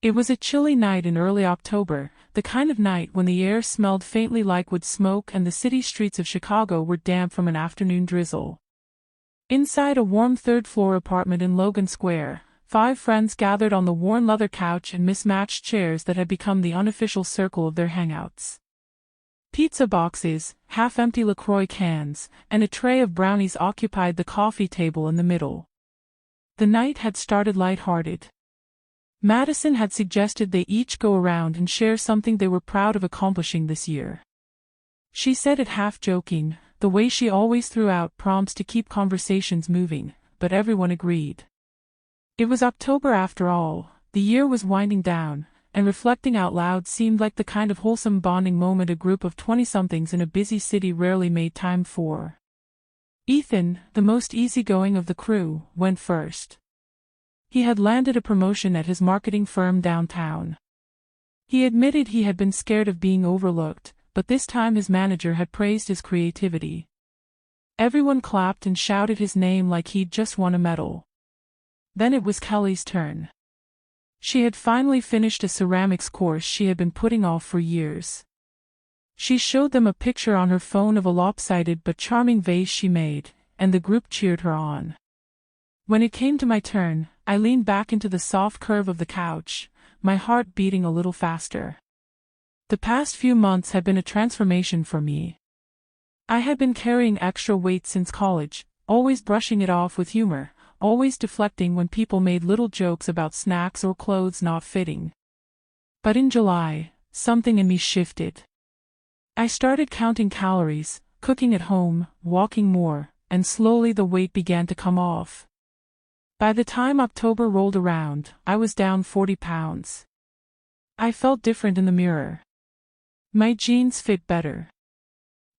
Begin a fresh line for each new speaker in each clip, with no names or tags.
It was a chilly night in early October, the kind of night when the air smelled faintly like wood smoke and the city streets of Chicago were damp from an afternoon drizzle. Inside a warm third-floor apartment in Logan Square, 5 friends gathered on the worn leather couch and mismatched chairs that had become the unofficial circle of their hangouts. Pizza boxes, half-empty LaCroix cans, and a tray of brownies occupied the coffee table in the middle. The night had started light-hearted. Madison had suggested they each go around and share something they were proud of accomplishing this year. She said it half-joking, the way she always threw out prompts to keep conversations moving, but everyone agreed. It was October after all, the year was winding down, and reflecting out loud seemed like the kind of wholesome bonding moment a group of 20-somethings in a busy city rarely made time for. Ethan, the most easygoing of the crew, went first. He had landed a promotion at his marketing firm downtown. He admitted he had been scared of being overlooked, but this time his manager had praised his creativity. Everyone clapped and shouted his name like he'd just won a medal. Then it was Kelly's turn. She had finally finished a ceramics course she had been putting off for years. She showed them a picture on her phone of a lopsided but charming vase she made, and the group cheered her on. When it came to my turn, I leaned back into the soft curve of the couch, my heart beating a little faster. The past few months had been a transformation for me. I had been carrying extra weight since college, always brushing it off with humor, always deflecting when people made little jokes about snacks or clothes not fitting. But in July, something in me shifted. I started counting calories, cooking at home, walking more, and slowly the weight began to come off. By the time October rolled around, I was down 40 pounds. I felt different in the mirror. My jeans fit better.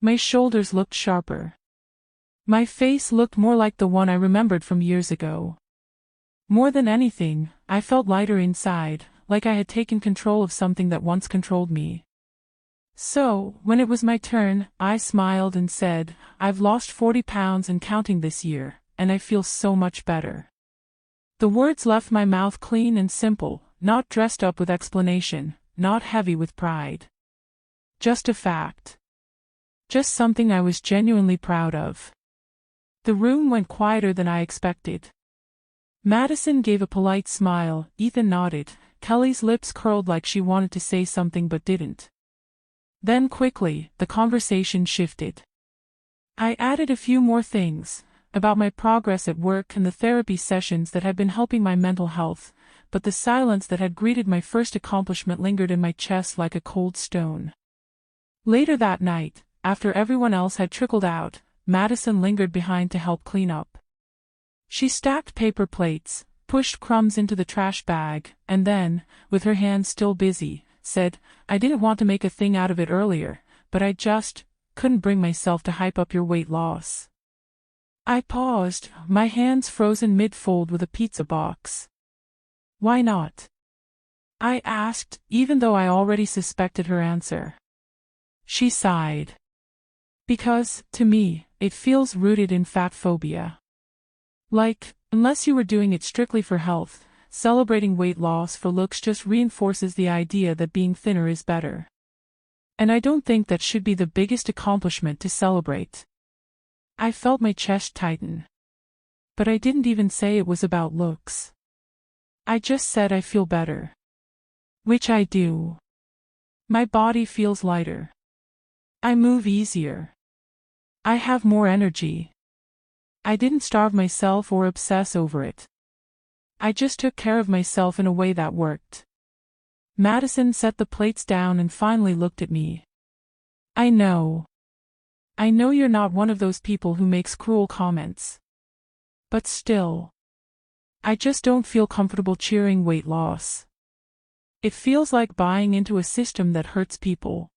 My shoulders looked sharper. My face looked more like the one I remembered from years ago. More than anything, I felt lighter inside, like I had taken control of something that once controlled me. So, when it was my turn, I smiled and said, "I've lost 40 pounds and counting this year, and I feel so much better." The words left my mouth clean and simple, not dressed up with explanation, not heavy with pride. Just a fact. Just something I was genuinely proud of. The room went quieter than I expected. Madison gave a polite smile, Ethan nodded, Kelly's lips curled like she wanted to say something but didn't. Then quickly, the conversation shifted. I added a few more things, about my progress at work and the therapy sessions that had been helping my mental health, but the silence that had greeted my first accomplishment lingered in my chest like a cold stone. Later that night, after everyone else had trickled out, Madison lingered behind to help clean up. She stacked paper plates, pushed crumbs into the trash bag, and then, with her hands still busy, said, "I didn't want to make a thing out of it earlier, but I just couldn't bring myself to hype up your weight loss." I paused, my hands frozen mid-fold with a pizza box. "Why not?" I asked, even though I already suspected her answer. She sighed. "Because, to me, it feels rooted in fat phobia. Like, unless you were doing it strictly for health, celebrating weight loss for looks just reinforces the idea that being thinner is better. And I don't think that should be the biggest accomplishment to celebrate." I felt my chest tighten. But I didn't even say it was about looks. I just said I feel better. Which I do. My body feels lighter. I move easier. I have more energy. I didn't starve myself or obsess over it. I just took care of myself in a way that worked. Madison set the plates down and finally looked at me. I know you're not one of those people who makes cruel comments. But still. I just don't feel comfortable cheering weight loss. It feels like buying into a system that hurts people."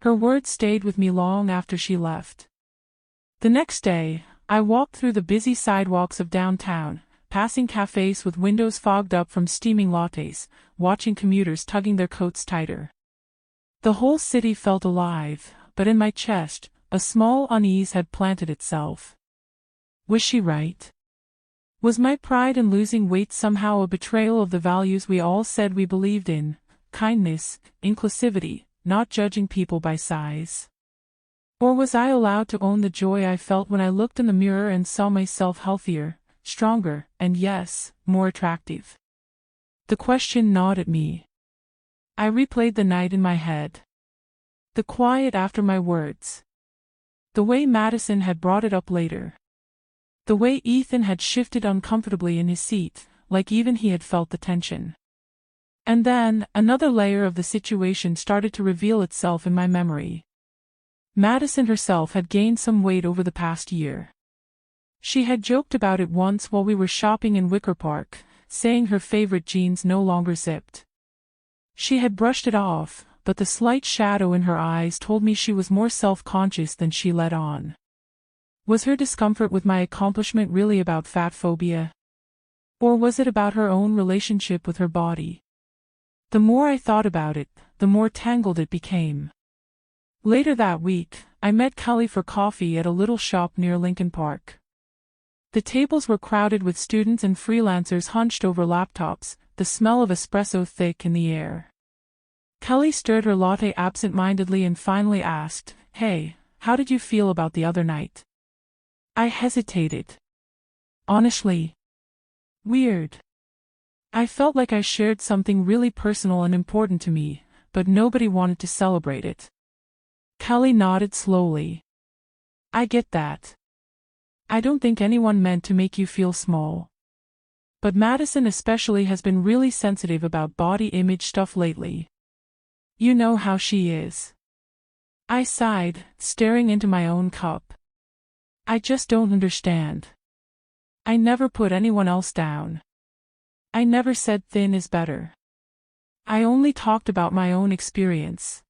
Her words stayed with me long after she left. The next day, I walked through the busy sidewalks of downtown, passing cafes with windows fogged up from steaming lattes, watching commuters tugging their coats tighter. The whole city felt alive, but in my chest, a small unease had planted itself. Was she right? Was my pride in losing weight somehow a betrayal of the values we all said we believed in? Kindness, inclusivity, not judging people by size. Or was I allowed to own the joy I felt when I looked in the mirror and saw myself healthier, stronger, and yes, more attractive? The question gnawed at me. I replayed the night in my head. The quiet after my words. The way Madison had brought it up later. The way Ethan had shifted uncomfortably in his seat, like even he had felt the tension. And then, another layer of the situation started to reveal itself in my memory. Madison herself had gained some weight over the past year. She had joked about it once while we were shopping in Wicker Park, saying her favorite jeans no longer zipped. She had brushed it off, but the slight shadow in her eyes told me she was more self-conscious than she let on. Was her discomfort with my accomplishment really about fat phobia? Or was it about her own relationship with her body? The more I thought about it, the more tangled it became. Later that week, I met Kelly for coffee at a little shop near Lincoln Park. The tables were crowded with students and freelancers hunched over laptops, the smell of espresso thick in the air. Kelly stirred her latte absent-mindedly and finally asked, "Hey, how did you feel about the other night?" I hesitated. Honestly. Weird. I felt like I shared something really personal and important to me, but nobody wanted to celebrate it. Kelly nodded slowly. I get that. I don't think anyone meant to make you feel small. But Madison especially has been really sensitive about body image stuff lately. You know how she is. I sighed, staring into my own cup. I just don't understand. I never put anyone else down. I never said thin is better. I only talked about my own experience.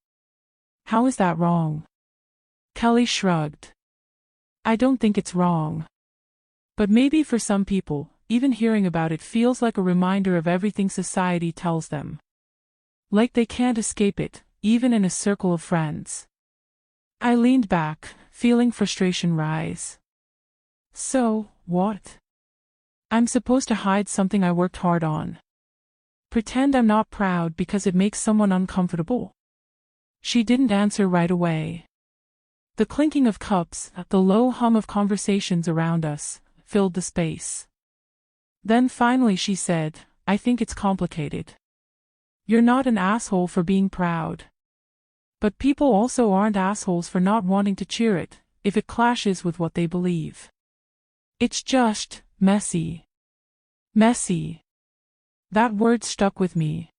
How is that wrong? Kelly shrugged. I don't think it's wrong. But maybe for some people, even hearing about it feels like a reminder of everything society tells them. Like they can't escape it, even in a circle of friends. I leaned back, feeling frustration rise. So, what? I'm supposed to hide something I worked hard on? Pretend I'm not proud because it makes someone uncomfortable? She didn't answer right away. The clinking of cups, the low hum of conversations around us, filled the space. Then finally she said, I think it's complicated. You're not an asshole for being proud. But people also aren't assholes for not wanting to cheer it, if it clashes with what they believe. It's just messy. Messy. That word stuck with me.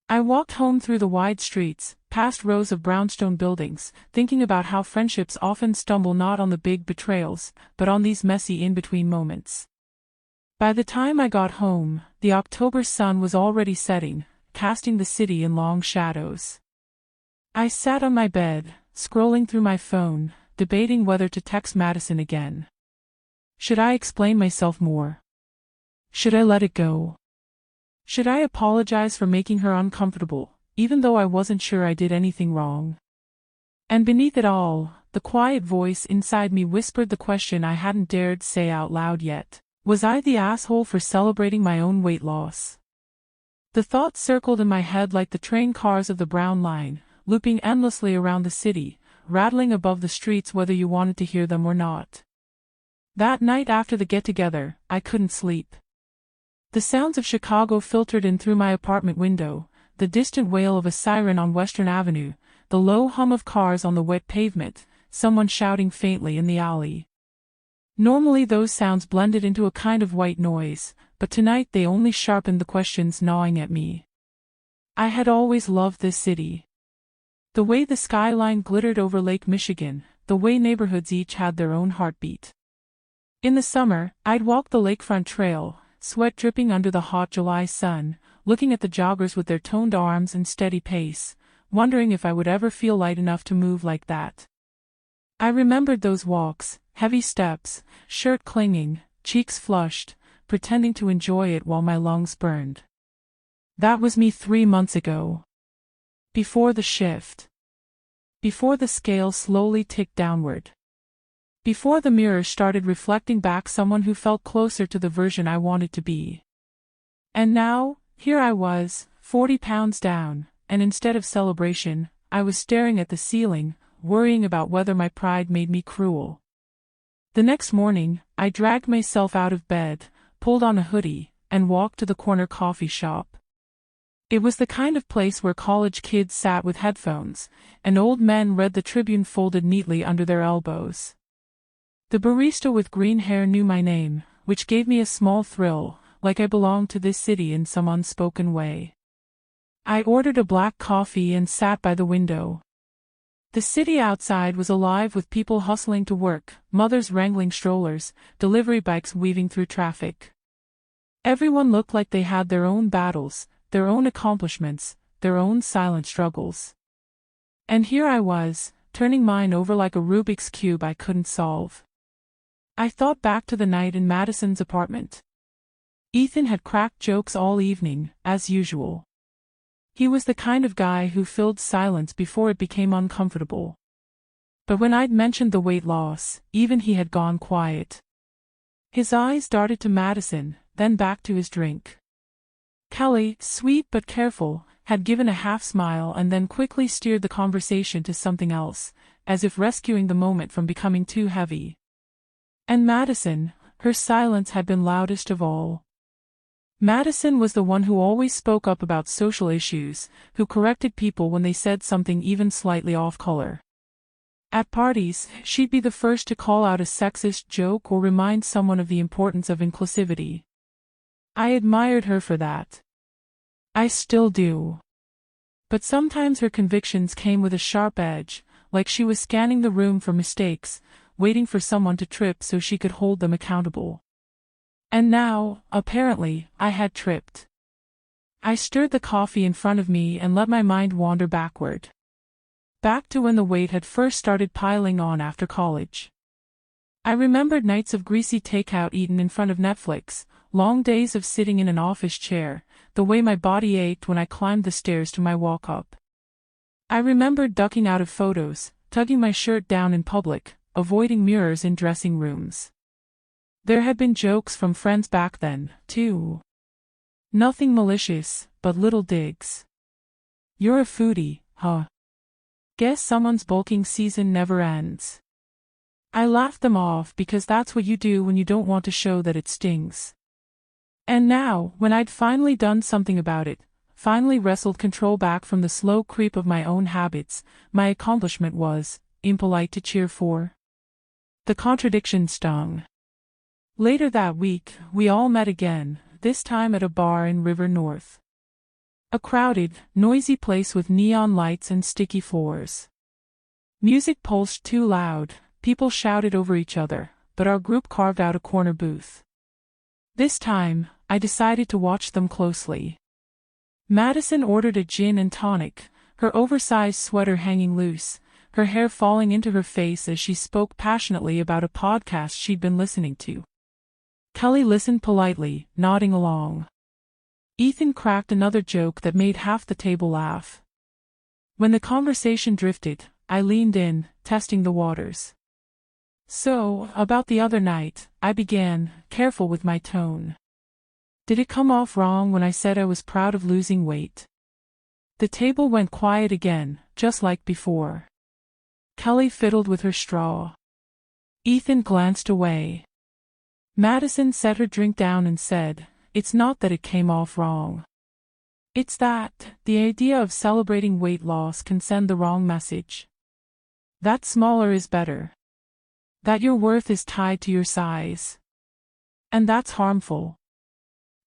I walked home through the wide streets, past rows of brownstone buildings, thinking about how friendships often stumble not on the big betrayals, but on these messy in-between moments. By the time I got home, the October sun was already setting, casting the city in long shadows. I sat on my bed, scrolling through my phone, debating whether to text Madison again. Should I explain myself more? Should I let it go? Should I apologize for making her uncomfortable, even though I wasn't sure I did anything wrong? And beneath it all, the quiet voice inside me whispered the question I hadn't dared say out loud yet. Was I the asshole for celebrating my own weight loss? The thought circled in my head like the train cars of the Brown Line, looping endlessly around the city, rattling above the streets whether you wanted to hear them or not. That night after the get-together, I couldn't sleep. The sounds of Chicago filtered in through my apartment window, the distant wail of a siren on Western Avenue, the low hum of cars on the wet pavement, someone shouting faintly in the alley. Normally those sounds blended into a kind of white noise, but tonight they only sharpened the questions gnawing at me. I had always loved this city. The way the skyline glittered over Lake Michigan, the way neighborhoods each had their own heartbeat. In the summer, I'd walk the lakefront trail, sweat dripping under the hot July sun, looking at the joggers with their toned arms and steady pace, wondering if I would ever feel light enough to move like that. I remembered those walks, heavy steps, shirt clinging, cheeks flushed, pretending to enjoy it while my lungs burned. That was me 3 months ago. Before the shift. Before the scale slowly ticked downward. Before the mirror started reflecting back someone who felt closer to the version I wanted to be. And now, here I was, 40 pounds down, and instead of celebration, I was staring at the ceiling, worrying about whether my pride made me cruel. The next morning, I dragged myself out of bed, pulled on a hoodie, and walked to the corner coffee shop. It was the kind of place where college kids sat with headphones, and old men read the Tribune folded neatly under their elbows. The barista with green hair knew my name, which gave me a small thrill, like I belonged to this city in some unspoken way. I ordered a black coffee and sat by the window. The city outside was alive with people hustling to work, mothers wrangling strollers, delivery bikes weaving through traffic. Everyone looked like they had their own battles, their own accomplishments, their own silent struggles. And here I was, turning mine over like a Rubik's Cube I couldn't solve. I thought back to the night in Madison's apartment. Ethan had cracked jokes all evening, as usual. He was the kind of guy who filled silence before it became uncomfortable. But when I'd mentioned the weight loss, even he had gone quiet. His eyes darted to Madison, then back to his drink. Kelly, sweet but careful, had given a half smile and then quickly steered the conversation to something else, as if rescuing the moment from becoming too heavy. And Madison, her silence had been loudest of all. Madison was the one who always spoke up about social issues, who corrected people when they said something even slightly off-color. At parties, she'd be the first to call out a sexist joke or remind someone of the importance of inclusivity. I admired her for that. I still do. But sometimes her convictions came with a sharp edge, like she was scanning the room for mistakes, waiting for someone to trip so she could hold them accountable. And now, apparently, I had tripped. I stirred the coffee in front of me and let my mind wander backward. Back to when the weight had first started piling on after college. I remembered nights of greasy takeout eaten in front of Netflix, long days of sitting in an office chair, the way my body ached when I climbed the stairs to my walk-up. I remembered ducking out of photos, tugging my shirt down in public, avoiding mirrors in dressing rooms. There had been jokes from friends back then, too. Nothing malicious, but little digs. You're a foodie, huh? Guess someone's bulking season never ends. I laughed them off because that's what you do when you don't want to show that it stings. And now, when I'd finally done something about it, finally wrestled control back from the slow creep of my own habits, my accomplishment was impolite to cheer for. The contradiction stung. Later that week, we all met again, this time at a bar in River North. A crowded, noisy place with neon lights and sticky floors. Music pulsed too loud, people shouted over each other, but our group carved out a corner booth. This time, I decided to watch them closely. Madison ordered a gin and tonic, her oversized sweater hanging loose, her hair falling into her face as she spoke passionately about a podcast she'd been listening to. Kelly listened politely, nodding along. Ethan cracked another joke that made half the table laugh. When the conversation drifted, I leaned in, testing the waters. So, about the other night, I began, careful with my tone. Did it come off wrong when I said I was proud of losing weight? The table went quiet again, just like before. Kelly fiddled with her straw. Ethan glanced away. Madison set her drink down and said, "It's not that it came off wrong. It's that, the idea of celebrating weight loss can send the wrong message. That smaller is better. That your worth is tied to your size. And that's harmful."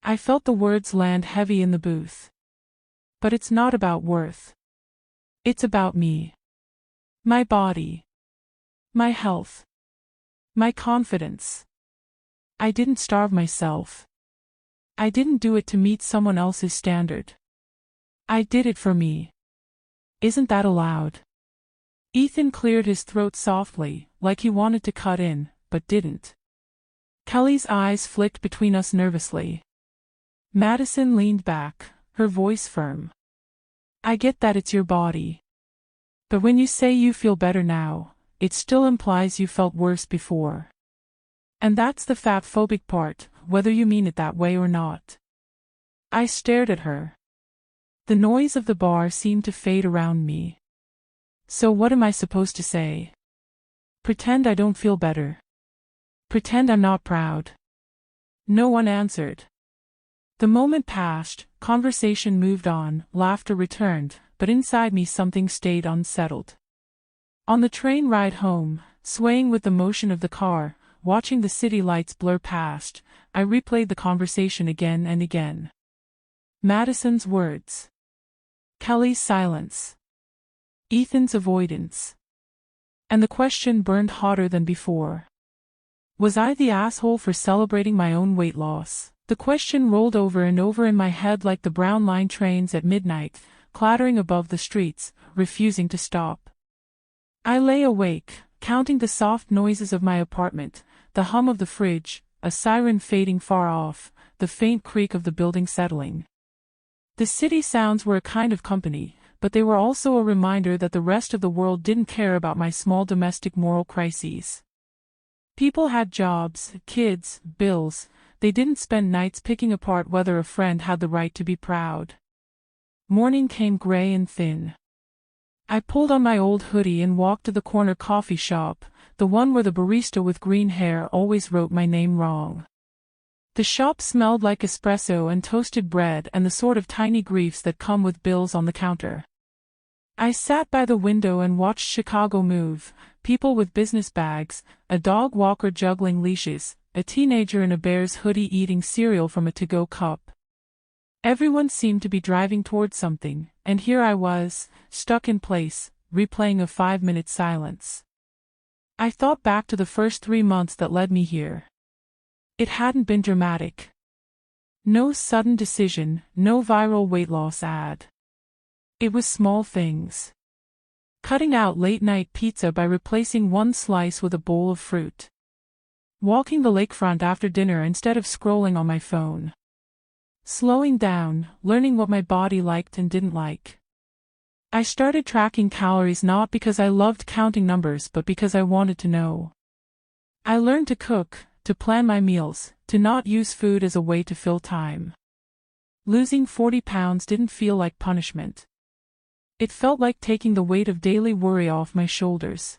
I felt the words land heavy in the booth. But it's not about worth. It's about me. My body. My health. My confidence. I didn't starve myself. I didn't do it to meet someone else's standard. I did it for me. Isn't that allowed? Ethan cleared his throat softly, like he wanted to cut in, but didn't. Kelly's eyes flicked between us nervously. Madison leaned back, her voice firm. I get that it's your body. But when you say you feel better now, it still implies you felt worse before. And that's the fat-phobic part, whether you mean it that way or not. I stared at her. The noise of the bar seemed to fade around me. So what am I supposed to say? Pretend I don't feel better. Pretend I'm not proud. No one answered. The moment passed, conversation moved on, laughter returned, but inside me something stayed unsettled. On the train ride home, swaying with the motion of the car, watching the city lights blur past, I replayed the conversation again and again. Madison's words. Kelly's silence. Ethan's avoidance. And the question burned hotter than before. Was I the asshole for celebrating my own weight loss? The question rolled over and over in my head like the brown line trains at midnight, clattering above the streets, refusing to stop. I lay awake, counting the soft noises of my apartment, the hum of the fridge, a siren fading far off, the faint creak of the building settling. The city sounds were a kind of company, but they were also a reminder that the rest of the world didn't care about my small domestic moral crises. People had jobs, kids, bills. They didn't spend nights picking apart whether a friend had the right to be proud. Morning came gray and thin. I pulled on my old hoodie and walked to the corner coffee shop, the one where the barista with green hair always wrote my name wrong. The shop smelled like espresso and toasted bread and the sort of tiny griefs that come with bills on the counter. I sat by the window and watched Chicago move, people with business bags, a dog walker juggling leashes, a teenager in a Bears hoodie eating cereal from a to-go cup. Everyone seemed to be driving towards something, and here I was, stuck in place, replaying a 5-minute silence. I thought back to the first 3 months that led me here. It hadn't been dramatic. No sudden decision, no viral weight loss ad. It was small things. Cutting out late-night pizza by replacing one slice with a bowl of fruit. Walking the lakefront after dinner instead of scrolling on my phone. Slowing down, learning what my body liked and didn't like. I started tracking calories not because I loved counting numbers but because I wanted to know. I learned to cook, to plan my meals, to not use food as a way to fill time. Losing 40 pounds didn't feel like punishment. It felt like taking the weight of daily worry off my shoulders.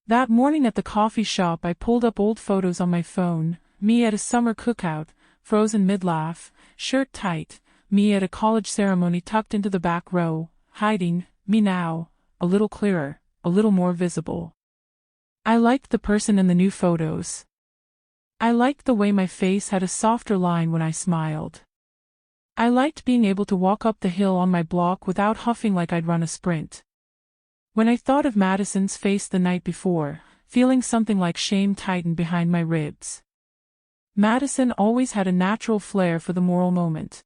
That morning at the coffee shop I pulled up old photos on my phone, me at a summer cookout, frozen mid-laugh, shirt tight, me at a college ceremony tucked into the back row, hiding, me now, a little clearer, a little more visible. I liked the person in the new photos. I liked the way my face had a softer line when I smiled. I liked being able to walk up the hill on my block without huffing like I'd run a sprint. When I thought of Madison's face the night before, feeling something like shame tighten behind my ribs. Madison always had a natural flair for the moral moment.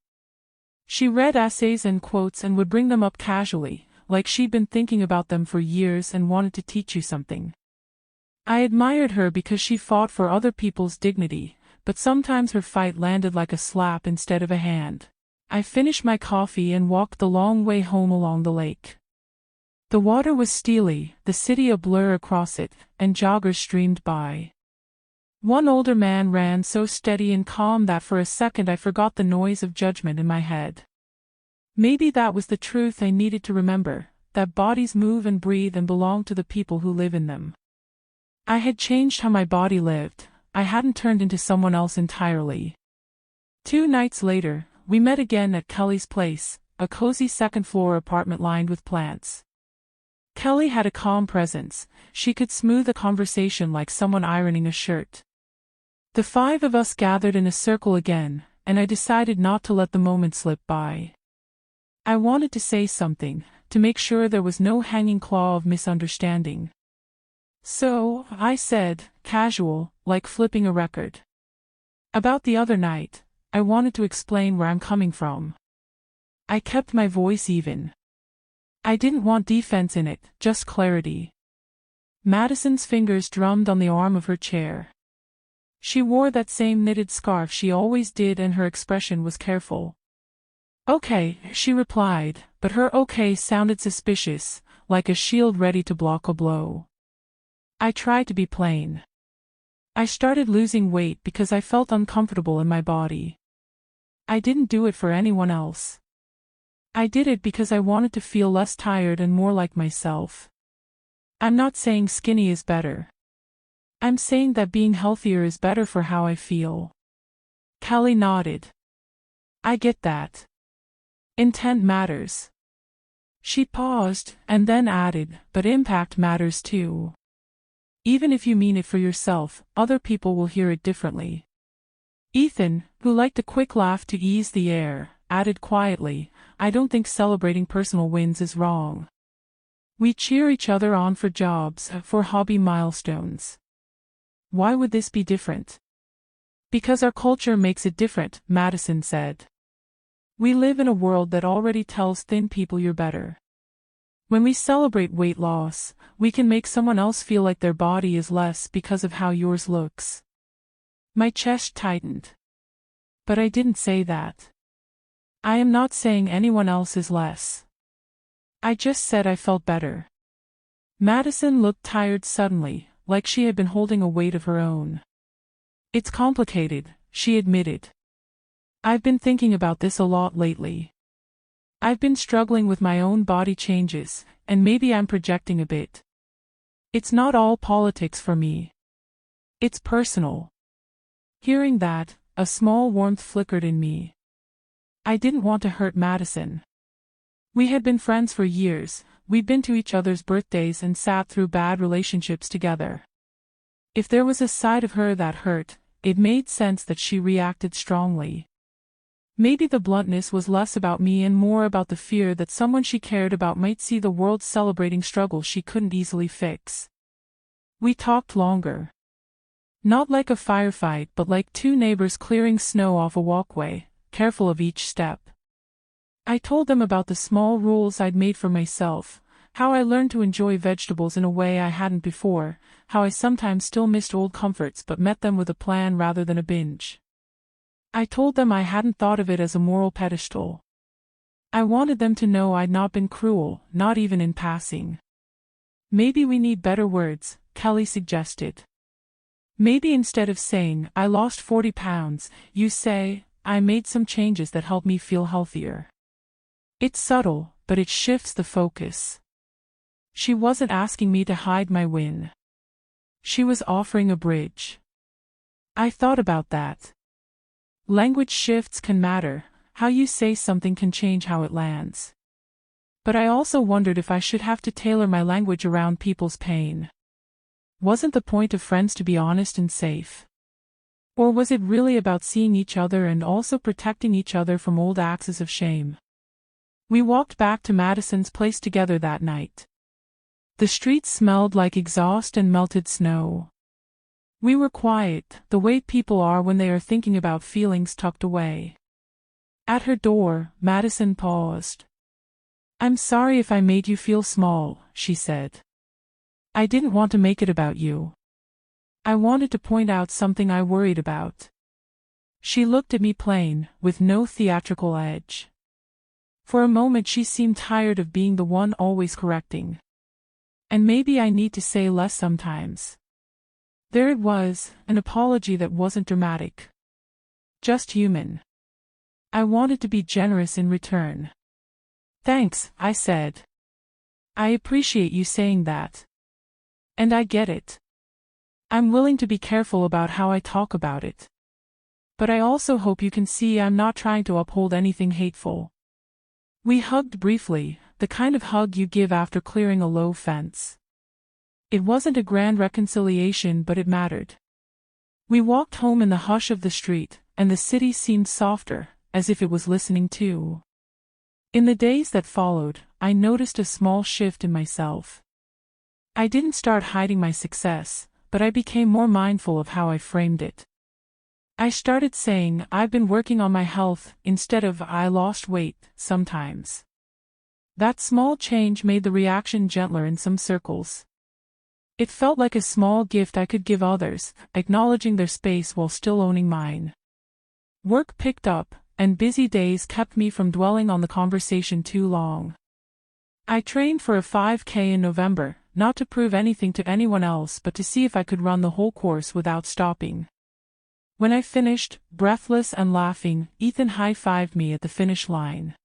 She read essays and quotes and would bring them up casually, like she'd been thinking about them for years and wanted to teach you something. I admired her because she fought for other people's dignity, but sometimes her fight landed like a slap instead of a hand. I finished my coffee and walked the long way home along the lake. The water was steely, the city a blur across it, and joggers streamed by. One older man ran so steady and calm that for a second I forgot the noise of judgment in my head. Maybe that was the truth I needed to remember, that bodies move and breathe and belong to the people who live in them. I had changed how my body lived, I hadn't turned into someone else entirely. 2 nights later, we met again at Kelly's place, a cozy second-floor apartment lined with plants. Kelly had a calm presence, she could smooth a conversation like someone ironing a shirt. The 5 of us gathered in a circle again, and I decided not to let the moment slip by. I wanted to say something, to make sure there was no hanging claw of misunderstanding. So, I said, casual, like flipping a record. About the other night, I wanted to explain where I'm coming from. I kept my voice even. I didn't want defense in it, just clarity. Madison's fingers drummed on the arm of her chair. She wore that same knitted scarf she always did and her expression was careful. Okay, she replied, but her okay sounded suspicious, like a shield ready to block a blow. I tried to be plain. I started losing weight because I felt uncomfortable in my body. I didn't do it for anyone else. I did it because I wanted to feel less tired and more like myself. I'm not saying skinny is better. I'm saying that being healthier is better for how I feel. Kelly nodded. I get that. Intent matters. She paused, and then added, but impact matters too. Even if you mean it for yourself, other people will hear it differently. Ethan, who liked a quick laugh to ease the air, added quietly, I don't think celebrating personal wins is wrong. We cheer each other on for jobs, for hobby milestones. Why would this be different? Because our culture makes it different, Madison said. We live in a world that already tells thin people you're better. When we celebrate weight loss, we can make someone else feel like their body is less because of how yours looks. My chest tightened. But I didn't say that. I am not saying anyone else is less. I just said I felt better. Madison looked tired suddenly, like she had been holding a weight of her own. It's complicated, she admitted. I've been thinking about this a lot lately. I've been struggling with my own body changes, and maybe I'm projecting a bit. It's not all politics for me. It's personal. Hearing that, a small warmth flickered in me. I didn't want to hurt Madison. We had been friends for years, we'd been to each other's birthdays and sat through bad relationships together. If there was a side of her that hurt, it made sense that she reacted strongly. Maybe the bluntness was less about me and more about the fear that someone she cared about might see the world celebrating struggles she couldn't easily fix. We talked longer. Not like a firefight but like two neighbors clearing snow off a walkway, careful of each step. I told them about the small rules I'd made for myself, how I learned to enjoy vegetables in a way I hadn't before, how I sometimes still missed old comforts but met them with a plan rather than a binge. I told them I hadn't thought of it as a moral pedestal. I wanted them to know I'd not been cruel, not even in passing. Maybe we need better words, Kelly suggested. Maybe instead of saying, I lost 40 pounds, you say, I made some changes that helped me feel healthier. It's subtle, but it shifts the focus. She wasn't asking me to hide my win. She was offering a bridge. I thought about that. Language shifts can matter, how you say something can change how it lands. But I also wondered if I should have to tailor my language around people's pain. Wasn't the point of friends to be honest and safe? Or was it really about seeing each other and also protecting each other from old axes of shame? We walked back to Madison's place together that night. The streets smelled like exhaust and melted snow. We were quiet, the way people are when they are thinking about feelings tucked away. At her door, Madison paused. I'm sorry if I made you feel small, she said. I didn't want to make it about you. I wanted to point out something I worried about. She looked at me plain, with no theatrical edge. For a moment she seemed tired of being the one always correcting. And maybe I need to say less sometimes. There it was, an apology that wasn't dramatic. Just human. I wanted to be generous in return. Thanks, I said. I appreciate you saying that. And I get it. I'm willing to be careful about how I talk about it. But I also hope you can see I'm not trying to uphold anything hateful. We hugged briefly, the kind of hug you give after clearing a low fence. It wasn't a grand reconciliation but it mattered. We walked home in the hush of the street, and the city seemed softer, as if it was listening too. In the days that followed, I noticed a small shift in myself. I didn't start hiding my success, but I became more mindful of how I framed it. I started saying, I've been working on my health, instead of, I lost weight, sometimes. That small change made the reaction gentler in some circles. It felt like a small gift I could give others, acknowledging their space while still owning mine. Work picked up, and busy days kept me from dwelling on the conversation too long. I trained for a 5K in November, not to prove anything to anyone else but to see if I could run the whole course without stopping. When I finished, breathless and laughing, Ethan high-fived me at the finish line.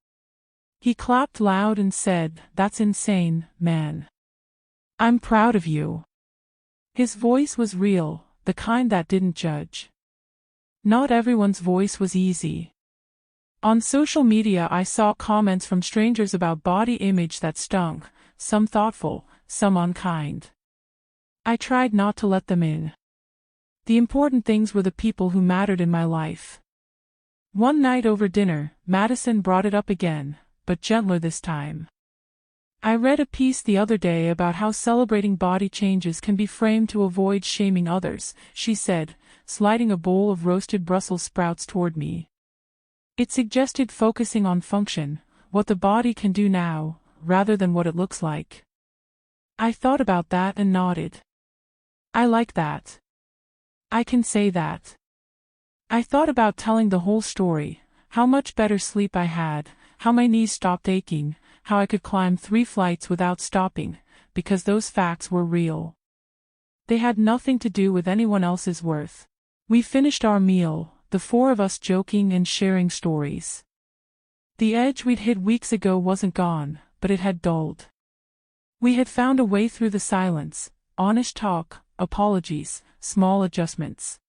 He clapped loud and said, "That's insane, man. I'm proud of you." His voice was real, the kind that didn't judge. Not everyone's voice was easy. On social media I saw comments from strangers about body image that stung, some thoughtful, some unkind. I tried not to let them in. The important things were the people who mattered in my life. One night over dinner, Madison brought it up again, but gentler this time. I read a piece the other day about how celebrating body changes can be framed to avoid shaming others, she said, sliding a bowl of roasted Brussels sprouts toward me. It suggested focusing on function, what the body can do now, rather than what it looks like. I thought about that and nodded. I like that. I can say that. I thought about telling the whole story, how much better sleep I had, how my knees stopped aching, how I could climb 3 flights without stopping, because those facts were real. They had nothing to do with anyone else's worth. We finished our meal, the 4 of us joking and sharing stories. The edge we'd hit weeks ago wasn't gone, but it had dulled. We had found a way through the silence, honest talk, apologies, small adjustments.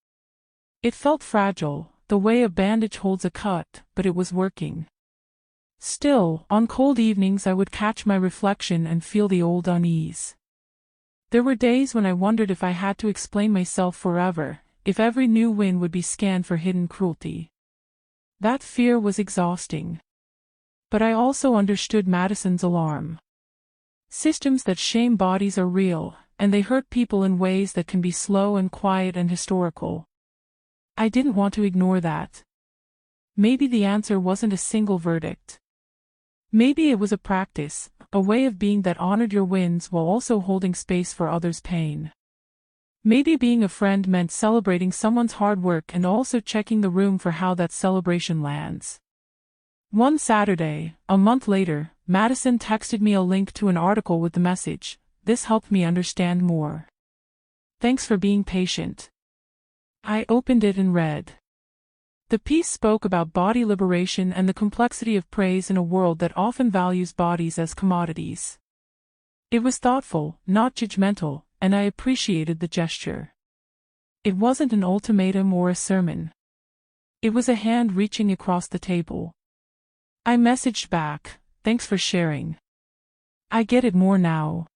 It felt fragile, the way a bandage holds a cut, but it was working. Still, on cold evenings I would catch my reflection and feel the old unease. There were days when I wondered if I had to explain myself forever, if every new win would be scanned for hidden cruelty. That fear was exhausting. But I also understood Madison's alarm. Systems that shame bodies are real, and they hurt people in ways that can be slow and quiet and historical. I didn't want to ignore that. Maybe the answer wasn't a single verdict. Maybe it was a practice, a way of being that honored your wins while also holding space for others' pain. Maybe being a friend meant celebrating someone's hard work and also checking the room for how that celebration lands. One Saturday, a month later, Madison texted me a link to an article with the message, "This helped me understand more. Thanks for being patient." I opened it and read. The piece spoke about body liberation and the complexity of praise in a world that often values bodies as commodities. It was thoughtful, not judgmental, and I appreciated the gesture. It wasn't an ultimatum or a sermon. It was a hand reaching across the table. I messaged back, "Thanks for sharing. I get it more now.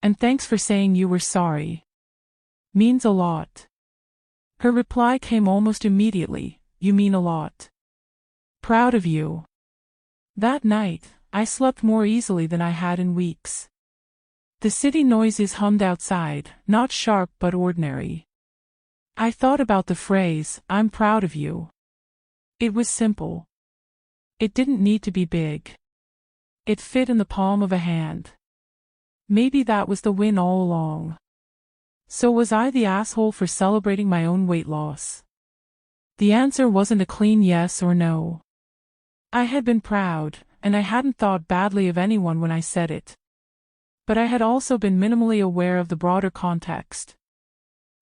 And thanks for saying you were sorry. Means a lot." Her reply came almost immediately, "You mean a lot. Proud of you." That night, I slept more easily than I had in weeks. The city noises hummed outside, not sharp but ordinary. I thought about the phrase, "I'm proud of you." It was simple. It didn't need to be big. It fit in the palm of a hand. Maybe that was the win all along. So was I the asshole for celebrating my own weight loss? The answer wasn't a clean yes or no. I had been proud, and I hadn't thought badly of anyone when I said it. But I had also been minimally aware of the broader context.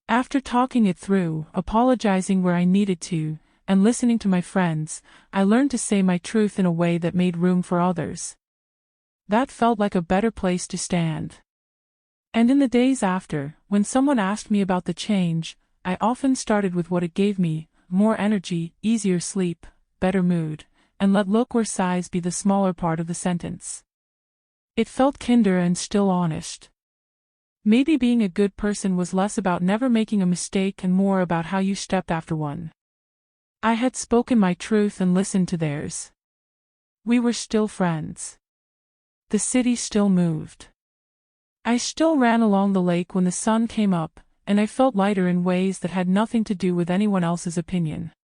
After talking it through, apologizing where I needed to, and listening to my friends, I learned to say my truth in a way that made room for others. That felt like a better place to stand. And in the days after, when someone asked me about the change, I often started with what it gave me: more energy, easier sleep, better mood, and let look or size be the smaller part of the sentence. It felt kinder and still honest. Maybe being a good person was less about never making a mistake and more about how you stepped after one. I had spoken my truth and listened to theirs. We were still friends. The city still moved. I still ran along the lake when the sun came up, and I felt lighter in ways that had nothing to do with anyone else's opinion.